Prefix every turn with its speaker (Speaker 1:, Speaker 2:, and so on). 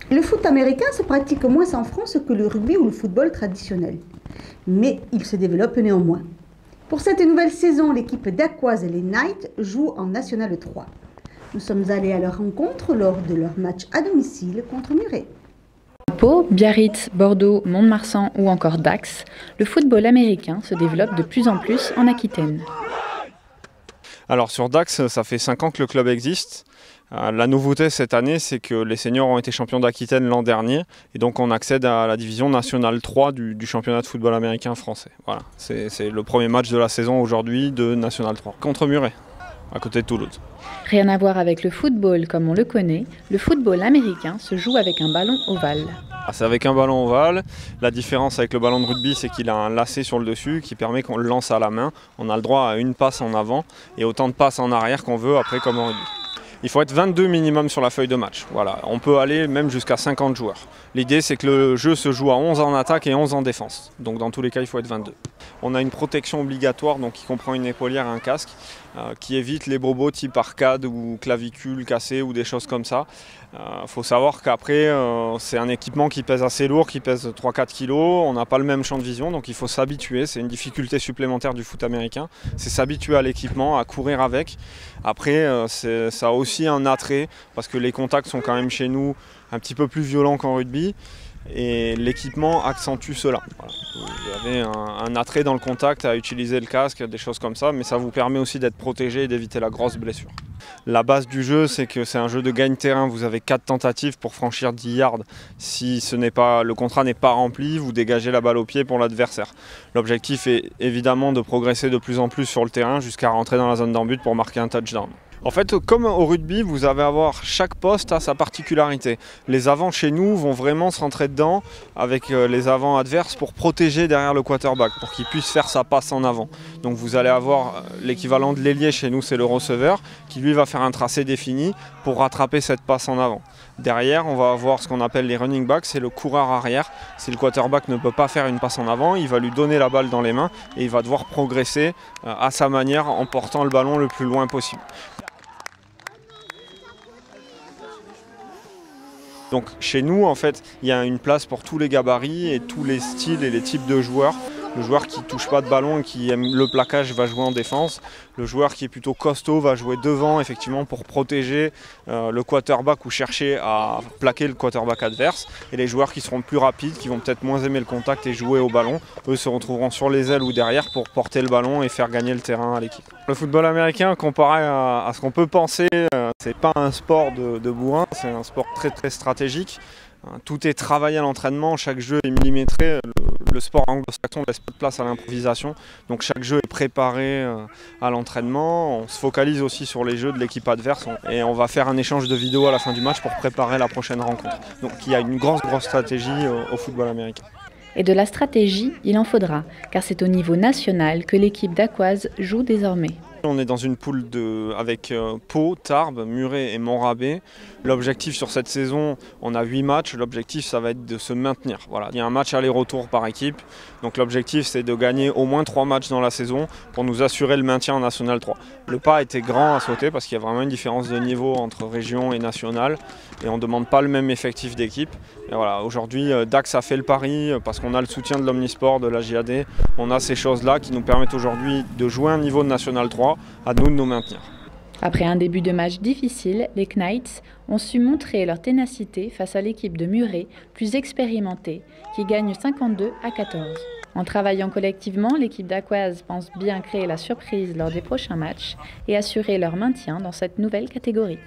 Speaker 1: Le foot américain se pratique moins en France que le rugby ou le football traditionnel, mais il se développe néanmoins. Pour cette nouvelle saison, l'équipe d'Aquoise et les Knights joue en National 3. Nous sommes allés à leur rencontre lors de leur match à domicile contre Muret.
Speaker 2: Pau, Biarritz, Bordeaux, Mont-de-Marsan ou encore Dax, le football américain se développe de plus en plus en Aquitaine.
Speaker 3: Alors sur Dax, ça fait 5 ans que le club existe. La nouveauté cette année, c'est que les seniors ont été champions d'Aquitaine l'an dernier et donc on accède à la division nationale 3 du championnat de football américain français. Voilà, c'est le premier match de la saison aujourd'hui de National 3 contre Muret, à côté de Toulouse.
Speaker 2: Rien à voir avec le football comme on le connaît, le football américain se joue avec un ballon ovale.
Speaker 3: C'est avec un ballon ovale. La différence avec le ballon de rugby, c'est qu'il a un lacet sur le dessus qui permet qu'on le lance à la main. On a le droit à une passe en avant et autant de passes en arrière qu'on veut après comme en rugby. Il faut être 22 minimum sur la feuille de match. Voilà. On peut aller même jusqu'à 50 joueurs. L'idée, c'est que le jeu se joue à 11 en attaque et 11 en défense. Donc dans tous les cas, il faut être 22. On a une protection obligatoire donc, qui comprend une épaulière et un casque qui évite les bobos type arcade ou clavicule cassée ou des choses comme ça. Faut savoir qu'après, c'est un équipement qui pèse assez lourd, qui pèse 3-4 kg. On n'a pas le même champ de vision, donc il faut s'habituer. C'est une difficulté supplémentaire du foot américain. C'est s'habituer à l'équipement, à courir avec. Après, ça a aussi un attrait, parce que les contacts sont quand même chez nous un petit peu plus violents qu'en rugby. Et l'équipement accentue cela. Voilà. Vous avez un attrait dans le contact à utiliser le casque, des choses comme ça, mais ça vous permet aussi d'être protégé et d'éviter la grosse blessure. La base du jeu, c'est que c'est un jeu de gagne-terrain. Vous avez 4 tentatives pour franchir 10 yards. Si le contrat n'est pas rempli, vous dégagez la balle au pied pour l'adversaire. L'objectif est évidemment de progresser de plus en plus sur le terrain jusqu'à rentrer dans la zone d'en-but pour marquer un touchdown. En fait, comme au rugby, vous allez avoir chaque poste a sa particularité. Les avants chez nous vont vraiment se rentrer dedans avec les avants adverses pour protéger derrière le quarterback, pour qu'il puisse faire sa passe en avant. Donc vous allez avoir l'équivalent de l'ailier chez nous, c'est le receveur, qui lui va faire un tracé défini pour rattraper cette passe en avant. Derrière, on va avoir ce qu'on appelle les running backs, c'est le coureur arrière. Si le quarterback ne peut pas faire une passe en avant, il va lui donner la balle dans les mains et il va devoir progresser à sa manière en portant le ballon le plus loin possible. Donc chez nous, en fait, il y a une place pour tous les gabarits et tous les styles et les types de joueurs. Le joueur qui ne touche pas de ballon et qui aime le plaquage va jouer en défense. Le joueur qui est plutôt costaud va jouer devant, effectivement, pour protéger le quarterback ou chercher à plaquer le quarterback adverse. Et les joueurs qui seront plus rapides, qui vont peut-être moins aimer le contact et jouer au ballon, eux se retrouveront sur les ailes ou derrière pour porter le ballon et faire gagner le terrain à l'équipe. Le football américain, comparé à ce qu'on peut penser, c'est pas un sport de bourrin, c'est un sport très très stratégique. Tout est travaillé à l'entraînement, chaque jeu est millimétré. Le sport anglo-saxon laisse peu de place à l'improvisation, donc chaque jeu est préparé à l'entraînement. On se focalise aussi sur les jeux de l'équipe adverse et on va faire un échange de vidéos à la fin du match pour préparer la prochaine rencontre. Donc il y a une grosse stratégie au football américain.
Speaker 2: Et de la stratégie, il en faudra, car c'est au niveau national que l'équipe d'Aquoise joue désormais.
Speaker 3: On est dans une poule avec Pau, Tarbes, Muret et Montrabé. L'objectif sur cette saison, on a 8 matchs. L'objectif, ça va être de se maintenir. Voilà. Il y a un match aller-retour par équipe. Donc l'objectif, c'est de gagner au moins 3 matchs dans la saison pour nous assurer le maintien en National 3. Le pas était grand à sauter parce qu'il y a vraiment une différence de niveau entre région et nationale. Et on ne demande pas le même effectif d'équipe. Voilà, aujourd'hui, Dax a fait le pari parce qu'on a le soutien de l'Omnisport, de la JAD. On a ces choses-là qui nous permettent aujourd'hui de jouer un niveau de National 3. À nous de nous maintenir.
Speaker 2: Après un début de match difficile, les Knights ont su montrer leur ténacité face à l'équipe de Muret, plus expérimentée, qui gagne 52-14. En travaillant collectivement, l'équipe d'Aquoise pense bien créer la surprise lors des prochains matchs et assurer leur maintien dans cette nouvelle catégorie.